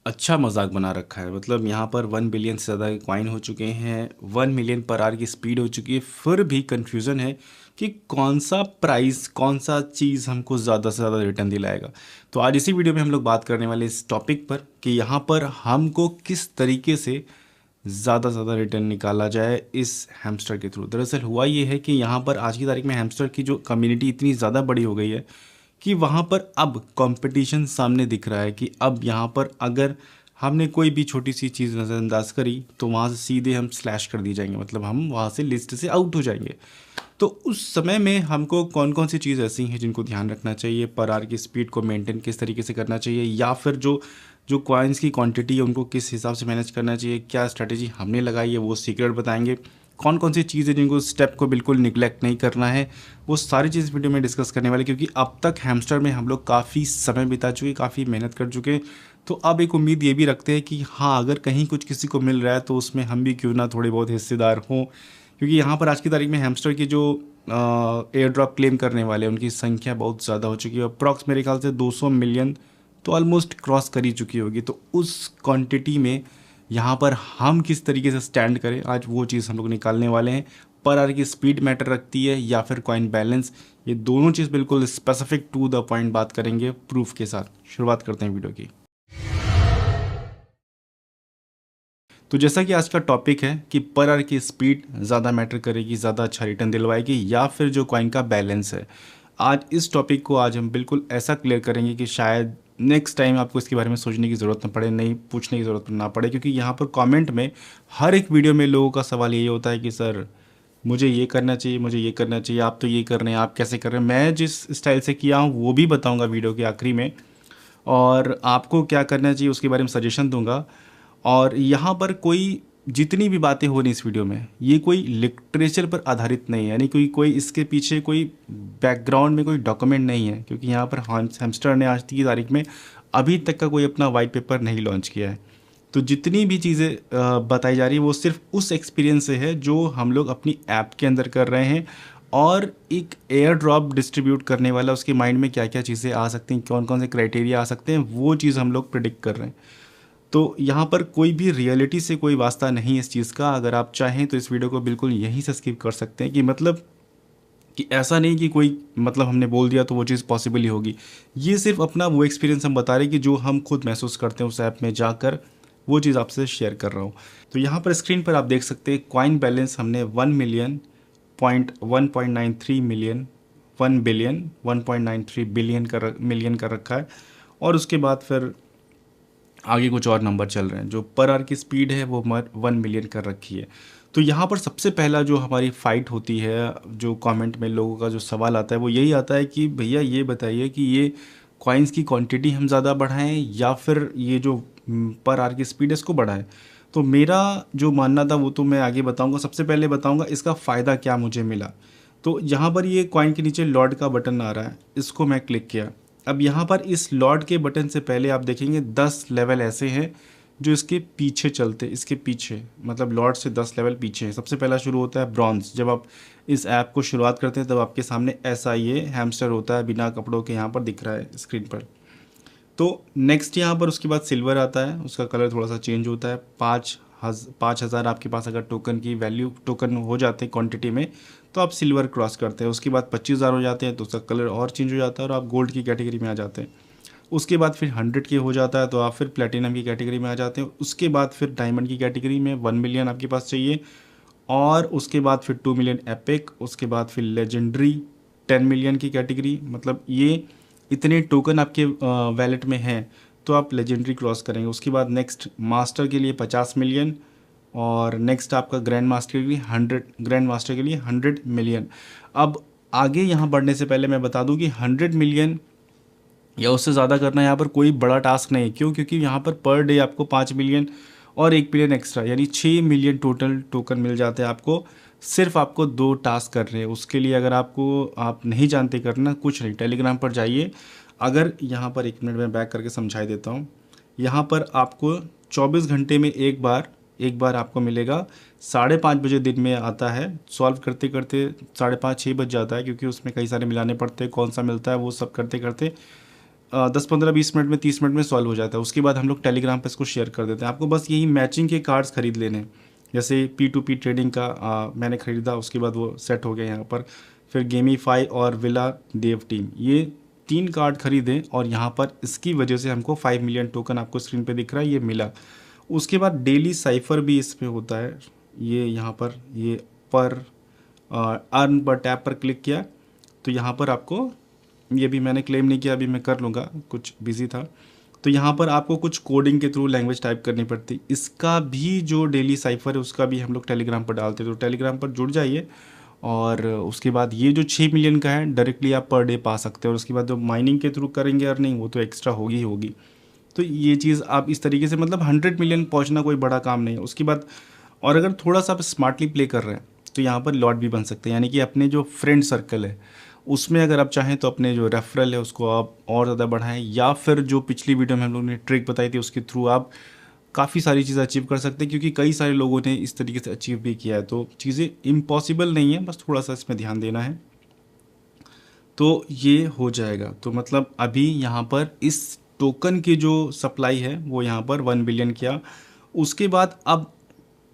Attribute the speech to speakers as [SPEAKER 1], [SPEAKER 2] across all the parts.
[SPEAKER 1] अच्छा मजाक बना रखा है। मतलब यहाँ पर 1 बिलियन से ज़्यादा कॉइन हो चुके हैं, 1 मिलियन पर आवर की स्पीड हो चुकी है, फिर भी कंफ्यूजन है कि कौन सा प्राइस, कौन सा चीज़ हमको ज़्यादा से ज़्यादा रिटर्न दिलाएगा। तो आज इसी वीडियो में हम लोग बात करने वाले इस टॉपिक पर कि यहाँ पर हमको किस तरीके से ज़्यादा से ज़्यादा रिटर्न निकाला जाए इस हैमस्टर के थ्रू। दरअसल हुआ ये है कि यहाँ पर आज की तारीख में हैमस्टर की जो कम्युनिटी इतनी ज़्यादा बड़ी हो गई है कि वहाँ पर अब कंपटीशन सामने दिख रहा है कि अब यहाँ पर अगर हमने कोई भी छोटी सी चीज़ नज़रअंदाज करी तो वहाँ से सीधे हम स्लैश कर दिए जाएंगे, मतलब हम वहाँ से लिस्ट से आउट हो जाएंगे। तो उस समय में हमको कौन कौन सी चीज़ ऐसी हैं जिनको ध्यान रखना चाहिए, पर आर की स्पीड को मेंटेन किस तरीके से करना चाहिए, या फिर जो जो कॉइन्स की क्वांटिटी है उनको किस हिसाब से मैनेज करना चाहिए, क्या स्ट्रैटेजी हमने लगाई है वो सीक्रेट बताएंगे। कौन कौन सी चीज़ें जिनको स्टेप को बिल्कुल निगलेक्ट नहीं करना है, वो सारी चीज़ वीडियो में डिस्कस करने वाले, क्योंकि अब तक हैमस्टर में हम लोग काफ़ी समय बिता चुके, काफ़ी मेहनत कर चुके। तो अब एक उम्मीद ये भी रखते हैं कि हाँ, अगर कहीं कुछ किसी को मिल रहा है तो उसमें हम भी क्यों ना थोड़े बहुत हिस्सेदार हों, क्योंकि यहाँ पर आज की तारीख में हैमस्टर की जो एयर ड्रॉप क्लेम करने वाले हैं उनकी संख्या बहुत ज़्यादा हो चुकी है। अप्रॉक्स मेरे ख्याल से 200 मिलियन तो ऑलमोस्ट क्रॉस कर ही चुकी होगी। तो उस क्वांटिटी में यहाँ पर हम किस तरीके से स्टैंड करें, आज वो चीज़ हम लोग निकालने वाले हैं। पर आर की स्पीड मैटर रखती है या फिर कॉइन बैलेंस, ये दोनों चीज़ बिल्कुल स्पेसिफिक टू द पॉइंट बात करेंगे प्रूफ के साथ। शुरुआत करते हैं वीडियो की। तो जैसा कि आज का टॉपिक है कि पर आवर की स्पीड ज़्यादा मैटर करेगी, ज़्यादा अच्छा रिटर्न दिलवाएगी, या फिर जो कॉइन का बैलेंस है। आज इस टॉपिक को आज हम बिल्कुल ऐसा क्लियर करेंगे कि शायद नेक्स्ट टाइम आपको इसके बारे में सोचने की ज़रूरत ना पड़े, नहीं पूछने की ज़रूरत ना पड़े, क्योंकि यहाँ पर कमेंट में हर एक वीडियो में लोगों का सवाल यही होता है कि सर मुझे ये करना चाहिए, मुझे ये करना चाहिए, आप तो ये कर रहे हैं, आप कैसे कर रहे हैं। मैं जिस स्टाइल से किया हूँ वो भी बताऊँगा वीडियो के आखिरी में, और आपको क्या करना चाहिए उसके बारे में सजेशन दूंगा। और यहाँ पर कोई जितनी भी बातें हो रही इस वीडियो में, ये कोई लिटरेचर पर आधारित नहीं है, यानी कोई कोई इसके पीछे कोई बैकग्राउंड में कोई डॉक्यूमेंट नहीं है, क्योंकि यहाँ पर हैमस्टर ने आज की तारीख में अभी तक का कोई अपना वाइट पेपर नहीं लॉन्च किया है। तो जितनी भी चीज़ें बताई जा रही है वो सिर्फ उस एक्सपीरियंस से है जो हम लोग अपनी ऐप के अंदर कर रहे हैं, और एक एयर ड्रॉप डिस्ट्रीब्यूट करने वाला उसके माइंड में क्या क्या चीज़ें आ सकती हैं, कौन कौन से क्राइटेरिया आ सकते हैं, वो चीज़ हम लोग प्रिडिक्ट कर रहे हैं। तो यहाँ पर कोई भी रियलिटी से कोई वास्ता नहीं है इस चीज़ का। अगर आप चाहें तो इस वीडियो को बिल्कुल यहीं से स्किप कर सकते हैं, कि मतलब कि ऐसा नहीं कि कोई मतलब हमने बोल दिया तो वो चीज़ पॉसिबल ही होगी। ये सिर्फ अपना वो एक्सपीरियंस हम बता रहे हैं कि जो हम खुद महसूस करते हैं उस ऐप में जाकर, वो चीज़ आपसे शेयर कर रहा हूँ। तो यहाँ पर स्क्रीन पर आप देख सकते हैं कॉइन बैलेंस हमने 1 मिलियन 1.93 बिलियन का रखा है। और उसके बाद फिर आगे कुछ और नंबर चल रहे हैं। जो पर आवर की स्पीड है वो 1 मिलियन कर रखी है। तो यहाँ पर सबसे पहला जो हमारी फ़ाइट होती है, जो कमेंट में लोगों का जो सवाल आता है वो यही आता है कि भैया ये बताइए कि ये कॉइन्स की क्वांटिटी हम ज़्यादा बढ़ाएं या फिर ये जो पर आवर की स्पीड है इसको बढ़ाएं। तो मेरा जो मानना था वो तो मैं आगे बताऊंगा। सबसे पहले बताऊंगा इसका फ़ायदा क्या मुझे मिला। तो यहाँ पर ये कॉइन के नीचे लॉर्ड का बटन आ रहा है, इसको मैं क्लिक किया। अब यहाँ पर इस लॉर्ड के बटन से पहले आप देखेंगे 10 लेवल ऐसे हैं जो इसके पीछे चलते, इसके पीछे मतलब लॉर्ड से 10 लेवल पीछे है। सबसे पहला शुरू होता है ब्रॉन्ज। जब आप इस ऐप को शुरुआत करते हैं तब आपके सामने ऐसा ये हैमस्टर होता है बिना कपड़ों के, यहाँ पर दिख रहा है स्क्रीन पर। तो नेक्स्ट यहाँ पर उसके बाद सिल्वर आता है, उसका कलर थोड़ा सा चेंज होता है। 5,000 आपके पास अगर टोकन की वैल्यू, टोकन हो जाते हैं क्वांटिटी में, तो आप सिल्वर क्रॉस करते हैं। उसके बाद 25,000 हो जाते हैं तो उसका कलर और चेंज हो जाता है और आप गोल्ड की कैटेगरी में आ जाते हैं। उसके बाद फिर 100 के हो जाता है तो आप फिर प्लेटिनम की कैटेगरी में आ जाते हैं। उसके बाद फिर डायमंड की कैटेगरी में 1 मिलियन आपके पास चाहिए, और उसके बाद फिर 2 मिलियन एपिक, उसके बाद फिर लेजेंडरी 10 मिलियन की कैटेगरी। मतलब ये इतने टोकन आपके वैलेट में हैं तो आप लेजेंडरी क्रॉस करेंगे। उसके बाद नेक्स्ट मास्टर के लिए 50 मिलियन, और नेक्स्ट आपका ग्रैंड मास्टर के लिए 100 मिलियन। अब आगे यहाँ बढ़ने से पहले मैं बता दूँ कि 100 मिलियन या उससे ज़्यादा करना यहाँ पर कोई बड़ा टास्क नहीं है। क्यों? क्योंकि यहाँ पर डे आपको 5 मिलियन और 1 मिलियन एक्स्ट्रा यानी 6 मिलियन टोटल टोकन मिल जाते हैं आपको। सिर्फ आपको 2 टास्क कर रहे हैं। उसके लिए अगर आप नहीं जानते करना, कुछ नहीं, टेलीग्राम पर जाइए। अगर यहाँ पर 1 मिनट में बैक करके समझाई देता हूँ। यहाँ पर आपको 24 घंटे में एक बार आपको मिलेगा। 5:30 बजे दिन में आता है। सॉल्व करते करते 5:30 6 बज जाता है, क्योंकि उसमें कई सारे मिलाने पड़ते हैं, कौन सा मिलता है वो सब करते करते 10-15-20 मिनट में 30 मिनट में सॉल्व हो जाता है। उसके बाद हम लोग टेलीग्राम पे इसको शेयर कर देते हैं। आपको बस यही मैचिंग के कार्ड्स खरीद लेने हैं। जैसे P2P ट्रेडिंग का मैंने ख़रीदा, उसके बाद वो सेट हो गया यहाँ पर। फिर गेमीफाई और विला देव टीम, ये 3 कार्ड खरीदें और यहाँ पर इसकी वजह से हमको 5 मिलियन टोकन आपको स्क्रीन पे दिख रहा है, ये मिला। उसके बाद डेली साइफर भी इसमें होता है। ये यहाँ पर ये पर अर्न पर टैप पर क्लिक किया तो यहाँ पर आपको, ये भी मैंने क्लेम नहीं किया, अभी मैं कर लूँगा, कुछ बिजी था। तो यहाँ पर आपको कुछ कोडिंग के थ्रू लैंग्वेज टाइप करनी पड़ती। इसका भी जो डेली साइफर है उसका भी हम लोग टेलीग्राम पर डालते हैं, तो टेलीग्राम पर जुड़ जाइए। और उसके बाद ये जो 6 मिलियन का है डायरेक्टली आप पर डे पा सकते हैं। और उसके बाद जो माइनिंग के थ्रू करेंगे अर्निंग, वो तो एक्स्ट्रा होगी ही होगी। तो ये चीज़ आप इस तरीके से, मतलब 100 मिलियन पहुंचना कोई बड़ा काम नहीं है। उसके बाद और अगर थोड़ा सा आप स्मार्टली प्ले कर रहे हैं तो यहाँ पर लॉट भी बन सकते हैं। यानी कि अपने जो फ्रेंड सर्कल है उसमें अगर आप चाहें तो अपने जो रेफरल है उसको आप और ज़्यादा बढ़ाएं, या फिर जो पिछली वीडियो में हम लोग ने ट्रिक बताई थी उसके थ्रू आप काफ़ी सारी चीज़ें अचीव कर सकते हैं, क्योंकि कई सारे लोगों ने इस तरीके से अचीव भी किया है। तो चीज़ें इम्पॉसिबल नहीं है, बस थोड़ा सा इसमें ध्यान देना है तो ये हो जाएगा। तो मतलब अभी यहाँ पर इस टोकन की जो सप्लाई है वो यहाँ पर 1 बिलियन किया। उसके बाद अब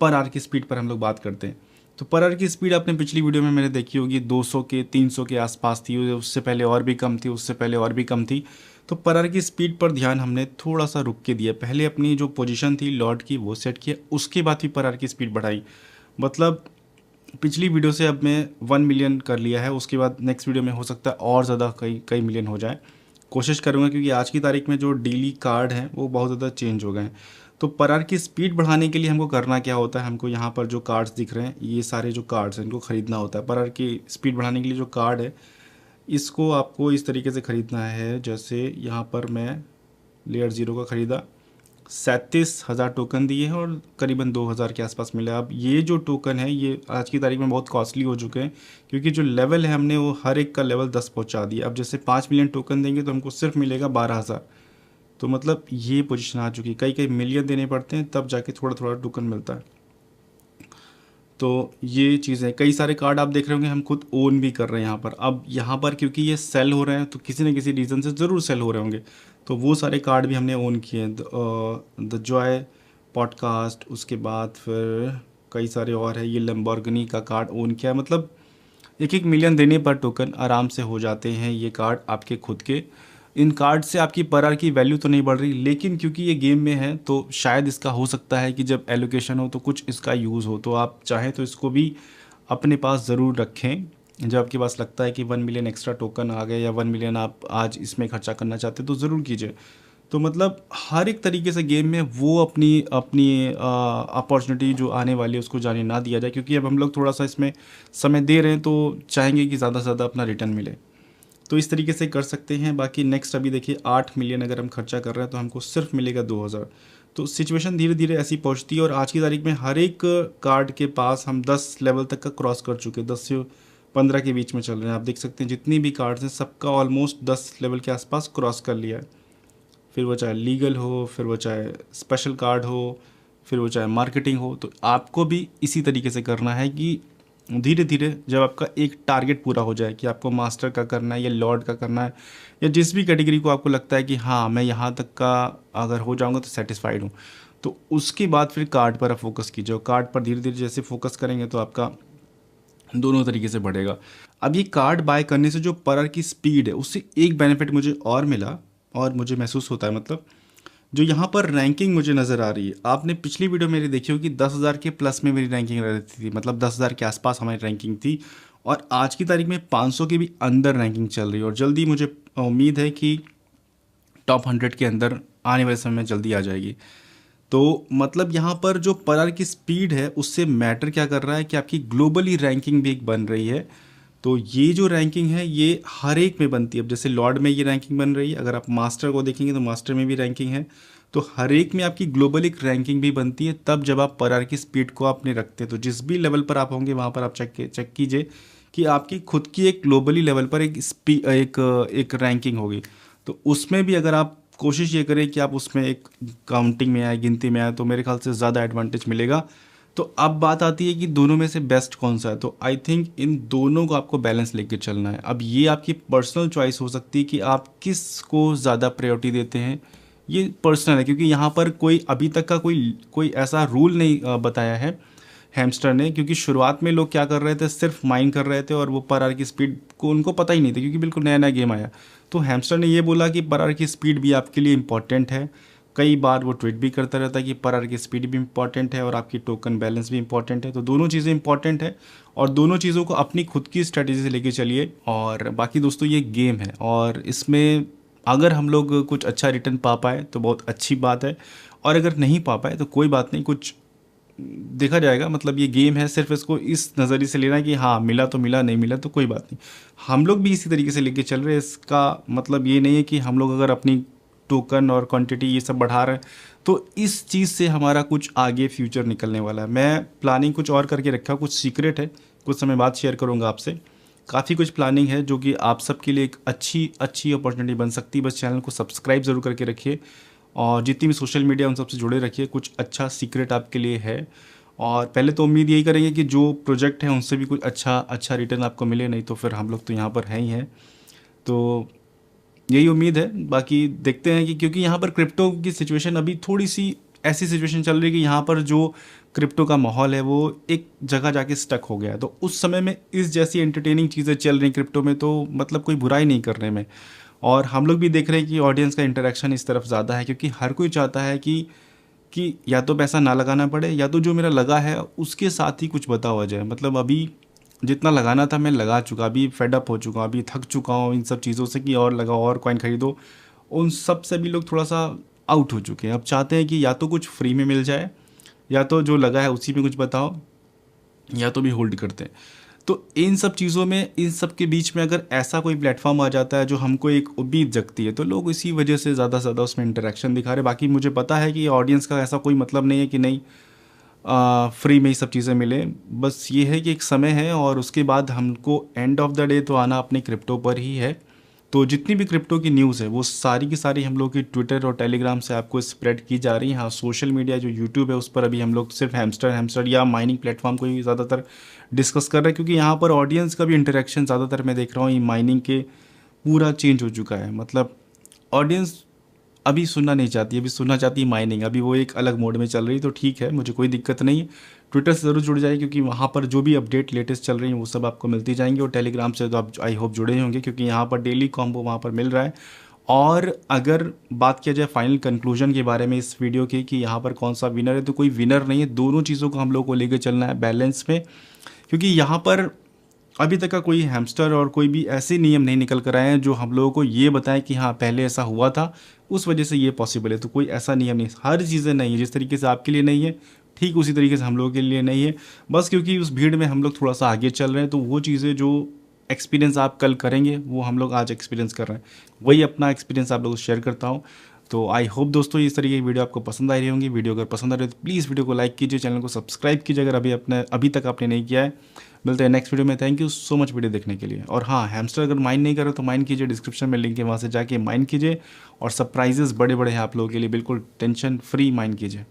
[SPEAKER 1] पर आवर की स्पीड पर हम लोग बात करते हैं। तो पर आवर की स्पीड आपने पिछली वीडियो में मैंने देखी होगी 200 के 300 के आसपास थी, उससे पहले और भी कम थी, उससे पहले और भी कम थी। तो पर आवर की स्पीड पर ध्यान हमने थोड़ा सा रुक के दिया। पहले अपनी जो पोजीशन थी लॉर्ड की वो सेट किया, उसके बाद ही पर आवर की स्पीड बढ़ाई। मतलब पिछली वीडियो से अब मैं 1 मिलियन कर लिया है, उसके बाद नेक्स्ट वीडियो में हो सकता है और ज़्यादा कई कई मिलियन हो जाए। कोशिश करूँगा, क्योंकि आज की तारीख में जो डेली कार्ड हैं वो बहुत ज़्यादा चेंज हो गए हैं। तो पर आवर की स्पीड बढ़ाने के लिए हमको करना क्या होता है, हमको यहाँ पर जो कार्ड्स दिख रहे हैं ये सारे जो कार्ड्स हैं इनको ख़रीदना होता है। पर आवर की स्पीड बढ़ाने के लिए जो कार्ड है इसको आपको इस तरीके से ख़रीदना है। जैसे यहाँ पर मैं लेयर 0 का ख़रीदा, 37,000 टोकन दिए हैं और करीबन 2,000 के आसपास मिला। अब ये जो टोकन है ये आज की तारीख में बहुत कॉस्टली हो चुके हैं, क्योंकि जो लेवल है हमने वो हर एक का लेवल 10 पहुंचा दिया। अब जैसे 5 मिलियन टोकन देंगे तो हमको सिर्फ मिलेगा 12,000। तो मतलब ये पोजीशन आ चुकी है, कई कई मिलियन देने पड़ते हैं तब जाके थोड़ा थोड़ा टोकन मिलता है। तो ये चीज़ें, कई सारे कार्ड आप देख रहे होंगे हम खुद ओन भी कर रहे हैं यहाँ पर। अब यहाँ पर क्योंकि ये सेल हो रहे हैं तो किसी न किसी रीज़न से ज़रूर सेल हो रहे होंगे, तो वो सारे कार्ड भी हमने ओन किए हैं। द जॉय पॉडकास्ट, उसके बाद फिर कई सारे और है, ये लैम्बोर्गिनी का कार्ड ओन किया है। मतलब 1-1 मिलियन देने पर टोकन आराम से हो जाते हैं ये कार्ड आपके खुद के। इन कार्ड से आपकी पर आवर की वैल्यू तो नहीं बढ़ रही, लेकिन क्योंकि ये गेम में है तो शायद इसका हो सकता है कि जब एलोकेशन हो तो कुछ इसका यूज़ हो। तो आप चाहें तो इसको भी अपने पास ज़रूर रखें। जब आपके पास लगता है कि 1 मिलियन एक्स्ट्रा टोकन आ गए या 1 मिलियन आप आज इसमें खर्चा करना चाहते हैं तो ज़रूर कीजिए। तो मतलब हर एक तरीके से गेम में वो अपनी अपनी अपॉर्चुनिटी जो आने वाली है उसको जाने ना दिया जाए, क्योंकि अब हम लोग थोड़ा सा इसमें समय दे रहे हैं तो चाहेंगे कि ज़्यादा से ज़्यादा अपना रिटर्न मिले। तो इस तरीके से कर सकते हैं। बाकी नेक्स्ट अभी देखिए 8 मिलियन अगर हम खर्चा कर रहे हैं तो हमको सिर्फ मिलेगा 2,000। तो सिचुएशन धीरे धीरे ऐसी पहुंचती है और आज की तारीख में हर एक कार्ड के पास हम 10 लेवल तक का क्रॉस कर चुके हैं, 10 से 15 के बीच में चल रहे हैं। आप देख सकते हैं जितनी भी कार्ड्स हैं सबका ऑलमोस्ट 10 लेवल के आसपास क्रॉस कर लिया है। फिर वो चाहे लीगल हो, फिर वो चाहे स्पेशल कार्ड हो, फिर वो चाहे मार्केटिंग हो। तो आपको भी इसी तरीके से करना है कि धीरे धीरे जब आपका एक टारगेट पूरा हो जाए कि आपको मास्टर का करना है या लॉर्ड का करना है या जिस भी कैटेगरी को आपको लगता है कि हाँ मैं यहाँ तक का अगर हो जाऊँगा तो सेटिस्फाइड हूँ, तो उसके बाद फिर कार्ड पर आप फोकस कीजिए। कार्ड पर धीरे धीरे जैसे फोकस करेंगे तो आपका दोनों तरीके से बढ़ेगा। अब ये कार्ड बाय करने से जो पर आवर की स्पीड है उससे एक बेनिफिट मुझे और मिला और मुझे महसूस होता है, मतलब जो यहाँ पर रैंकिंग मुझे नज़र आ रही है। आपने पिछली वीडियो मेरी देखी होगी 10,000 के प्लस में मेरी रैंकिंग रहती थी, मतलब 10,000 के आसपास हमारी रैंकिंग थी। और आज की तारीख में 500 के भी अंदर रैंकिंग चल रही है और जल्दी मुझे उम्मीद है कि टॉप 100 के अंदर आने वाले समय में जल्दी आ जाएगी। तो मतलब यहाँ पर जो पर आवर की स्पीड है उससे मैटर क्या कर रहा है कि आपकी ग्लोबली रैंकिंग भी एक बन रही है। तो ये जो रैंकिंग है ये हर एक में बनती है। अब जैसे लॉर्ड में ये रैंकिंग बन रही है, अगर आप मास्टर को देखेंगे तो मास्टर में भी रैंकिंग है। तो हर एक में आपकी ग्लोबल एक रैंकिंग भी बनती है तब जब आप पर आवर की स्पीड को अपने रखते हैं। तो जिस भी लेवल पर आप होंगे वहाँ पर आप चेक कीजिए कि आपकी खुद की एक ग्लोबली लेवल पर एक रैंकिंग होगी। तो उसमें भी अगर आप कोशिश ये करें कि आप उसमें एक काउंटिंग में आए, गिनती में आए, तो मेरे ख्याल से ज़्यादा एडवांटेज मिलेगा। तो अब बात आती है कि दोनों में से बेस्ट कौन सा है। तो आई थिंक इन दोनों को आपको बैलेंस लेके चलना है। अब ये आपकी पर्सनल चॉइस हो सकती है कि आप किस को ज़्यादा प्रायोरिटी देते हैं, ये पर्सनल है, क्योंकि यहाँ पर कोई अभी तक का कोई ऐसा रूल नहीं बताया है हैमस्टर ने। क्योंकि शुरुआत में लोग क्या कर रहे थे, सिर्फ माइन कर रहे थे और वो पर आवर की स्पीड को उनको पता ही नहीं था, क्योंकि बिल्कुल नया नया गेम आया। तो हैमस्टर ने ये बोला कि पर आवर की स्पीड भी आपके लिए इंपॉर्टेंट है। कई बार वो ट्वीट भी करता रहता है कि पर आवर की स्पीड भी इंपॉर्टेंट है और आपकी टोकन बैलेंस भी इंपॉर्टेंट है। तो दोनों चीज़ें इंपॉर्टेंट है और दोनों चीज़ों को अपनी खुद की स्ट्रेटेजी से लेके चलिए। और बाकी दोस्तों ये गेम है और इसमें अगर हम लोग कुछ अच्छा रिटर्न पा पाए तो बहुत अच्छी बात है, और अगर नहीं पा पाए तो कोई बात नहीं, कुछ देखा जाएगा। मतलब ये गेम है, सिर्फ इसको इस नज़रिए से लेना कि हाँ मिला तो मिला, नहीं मिला तो कोई बात नहीं। हम लोग भी इसी तरीके से लेके चल रहे हैं। इसका मतलब ये नहीं है कि हम लोग अगर अपनी टोकन और क्वांटिटी ये सब बढ़ा रहे हैं तो इस चीज़ से हमारा कुछ आगे फ्यूचर निकलने वाला है। मैं प्लानिंग कुछ और करके रखा, कुछ सीक्रेट है, कुछ समय बाद शेयर करूँगा आपसे। काफ़ी कुछ प्लानिंग है जो कि आप सबके लिए एक अच्छी अच्छी अपॉर्चुनिटी बन सकती है। बस चैनल को सब्सक्राइब ज़रूर करके रखिए और जितनी भी सोशल मीडिया उन सबसे जुड़े रखिए। कुछ अच्छा सीक्रेट आपके लिए है और पहले तो उम्मीद यही करेंगे कि जो प्रोजेक्ट हैं उनसे भी कुछ अच्छा अच्छा रिटर्न आपको मिले, नहीं तो फिर हम लोग तो यहाँ पर हैं ही हैं। तो यही उम्मीद है। बाकी देखते हैं कि क्योंकि यहाँ पर क्रिप्टो की सिचुएशन अभी थोड़ी सी ऐसी सिचुएशन चल रही है कि यहाँ पर जो क्रिप्टो का माहौल है वो एक जगह जाके स्टक हो गया है। तो उस समय में इस जैसी एंटरटेनिंग चीज़ें चल रही क्रिप्टो में तो मतलब कोई बुराई नहीं करने में। और हम लोग भी देख रहे हैं कि ऑडियंस का इंटरेक्शन इस तरफ ज़्यादा है, क्योंकि हर कोई चाहता है कि या तो पैसा ना लगाना पड़े या तो जो मेरा लगा है उसके साथ ही कुछ बता हो जाए। मतलब अभी जितना लगाना था मैं लगा चुका, अभी फेड अप हो चुका, अभी थक चुका हूँ इन सब चीज़ों से कि और लगाओ और कॉइन खरीदो। उन सब से भी लोग थोड़ा सा आउट हो चुके हैं। अब चाहते हैं कि या तो कुछ फ्री में मिल जाए या तो जो लगा है उसी में कुछ बताओ, या तो भी होल्ड करते हैं। तो इन सब चीज़ों में, इन सब के बीच में अगर ऐसा कोई प्लेटफॉर्म आ जाता है जो हमको एक उम्मीद जगती है तो लोग इसी वजह से ज़्यादा से ज़्यादा उसमें इंटरेक्शन दिखा रहे। बाकी मुझे पता है कि ऑडियंस का ऐसा कोई मतलब नहीं है कि नहीं फ्री में ही सब चीज़ें मिले। बस ये है कि एक समय है और उसके बाद हमको एंड ऑफ द डे तो आना अपने क्रिप्टो पर ही है। तो जितनी भी क्रिप्टो की न्यूज़ है वो सारी की सारी हम लोग की ट्विटर और टेलीग्राम से आपको स्प्रेड की जा रही है। हाँ, सोशल मीडिया जो यूट्यूब है उस पर अभी हम लोग सिर्फ हैमस्टर या माइनिंग प्लेटफॉर्म को ही ज़्यादातर डिस्कस कर रहे हैं, क्योंकि यहाँ पर ऑडियंस का भी इंटरेक्शन ज़्यादातर मैं देख रहा हूँ ये माइनिंग के पूरा चेंज हो चुका है। मतलब ऑडियंस अभी सुनना नहीं चाहती, अभी सुनना चाहती है माइनिंग। अभी वो एक अलग मोड में चल रही, तो ठीक है, मुझे कोई दिक्कत नहीं है। ट्विटर से ज़रूर जुड़ जाए क्योंकि वहाँ पर जो भी अपडेट लेटेस्ट चल रही हैं वो सब आपको मिलती जाएंगी। और टेलीग्राम से तो आप आई होप जुड़े ही होंगे क्योंकि यहाँ पर डेली कॉम्बो वहाँ पर मिल रहा है। और अगर बात किया जाए फाइनल कंक्लूजन के बारे में इस वीडियो की कि यहाँ पर कौन सा विनर है, तो कोई विनर नहीं है। दोनों चीज़ों को हम लोग को लेकर चलना है बैलेंस में, क्योंकि यहाँ पर अभी तक का कोई हैमस्टर और कोई भी ऐसे नियम नहीं निकल कर आए हैं जो हम लोगों को ये बताएं कि हाँ पहले ऐसा हुआ था उस वजह से ये पॉसिबल है। तो कोई ऐसा नियम नहीं, हर चीज़ें नहीं है। जिस तरीके से आपके लिए नहीं है ठीक उसी तरीके से हम लोगों के लिए नहीं है। बस क्योंकि उस भीड़ में हम लोग थोड़ा सा आगे चल रहे हैं तो वो चीज़ें जो एक्सपीरियंस आप कल करेंगे वो हम लोग आज एक्सपीरियंस कर रहे हैं, वही अपना एक्सपीरियंस आप लोगों से शेयर करता हूँ। तो आई होप दोस्तों इस तरीके की वीडियो आपको पसंद आ रही होंगी। वीडियो अगर पसंद आ रही है तो प्लीज़ वीडियो को लाइक कीजिए, चैनल को सब्सक्राइब कीजिए अगर अभी तक आपने नहीं किया है। मिलते हैं नेक्स्ट वीडियो में। Thank you so much video देखने के लिए। और हाँ, हैमस्टर अगर माइन नहीं करो तो माइन कीजिए, डिस्क्रिप्शन में लिंक है वहाँ से जाके माइन कीजिए। और सरप्राइजेस बड़े बड़े हैं आप लोगों के लिए, बिल्कुल टेंशन फ्री माइन कीजिए।